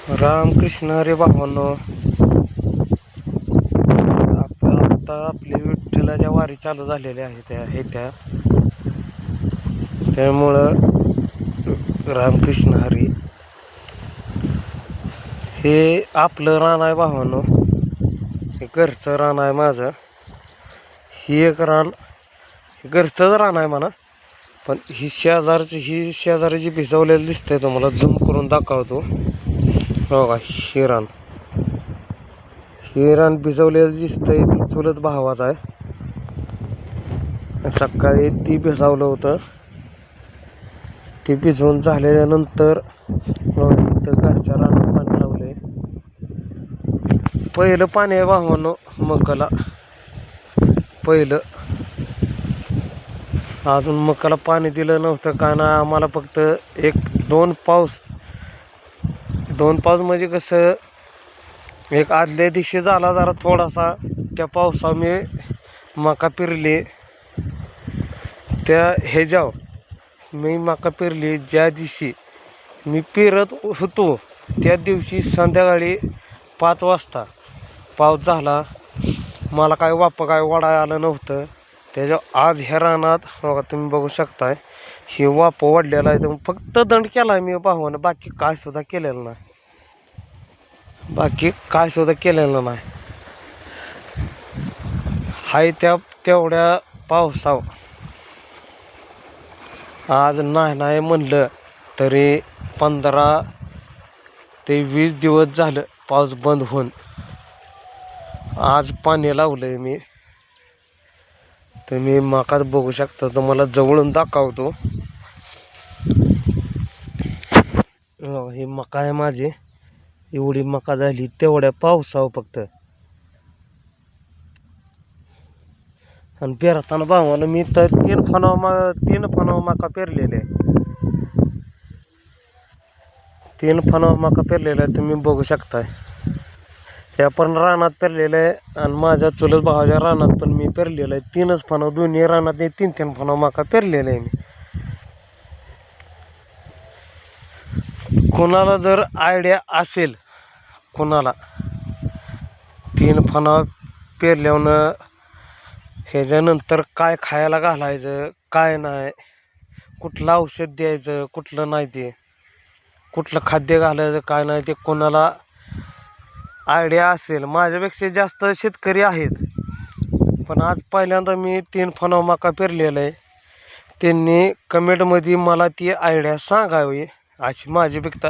रामकृष्ण हरी भावांनो, आता आपली विठ्ठलाच्या वारी चालू झालेल्या आहेत त्यामुळं रामकृष्ण हरी हे आपलं रान आहे भावांनो. हे घरचं रान आहे माझं. ही एक रान घरचंच रान आहे म्हणा, पण ही शेजारची भिजवलेली दिसते. तुम्हाला झूम करून दाखवतो. हो का, ही रान भिजवलेलं दिसतंय. ती चुलत भावाचा आहे. सकाळी ती भिजवलं होतं. ती भिजवून झाल्यानंतर इथं घरच्या रानात पाणी लावलंय. पहिलं पाणी आहे भावांनो मकाला. पहिलं अजून मकाला पाणी दिलं नव्हतं का ना. आम्हाला फक्त दोन पाऊस म्हणजे कसं, एक आदल्या दिवशी झाला जरा थोडासा. त्या पावसा मी मका पेरली. त्या ह्याच्यावर मी मका पेरली. ज्या दिवशी मी पेरत होतो त्या दिवशी संध्याकाळी 5 वाजता पाऊस झाला. मला काय वडा आलं नव्हतं. त्याच्यावर आज ह्या रानात बघा, तुम्ही बघू शकताय, हे वाप वाढलेला आहे. तर फक्त दंड केला आहे मी भावानं. बाकी काय सुद्धा केलेलं नाही. हाय तेवढ्या पावसावर आज नाही म्हणलं तरी 15 ते 20 दिवस झालं पाऊस बंद होऊन. आज पाणी लावलंय मी. तुम्ही मकात बघू शकता. तुम्हाला जवळून दाखवतो. ही मका आहे माझी. एवढी मका झाली तेवढ्या पावसावर फक्त. आणि पेरताना भावानं मी तर 3 फणावर मका पेरलेले आहे. 3 फणावर मका पेरलेला आहे. तुम्ही बघू शकताय. हे पण रानात पेरलेलं आहे आणि माझ्या चुलत भावाच्या रानात पण मी पेरलेलं आहे. 3च फणावर, दोन्ही रानात 3 फणावर मका पेरलेलं आहे मी. कोणाला जर आयडिया असेल, कोणाला 3 फणावर पेरल्यावर ह्याच्यानंतर काय खायला घालायचं, काय नाही, कुठलं औषध द्यायचं, कुठलं नाही, ते कुठलं खाद्य घालायचं, काय नाही, ते कोणाला आयडिया असेल. माझ्यापेक्षा जास्त शेतकरी आहेत, पण आज पहिल्यांदा मी 3 फणावर मका पेरलेला आहे. त्यांनी कमेंटमध्ये मला ती आयडिया सांगावी अशी माझी व्यक्त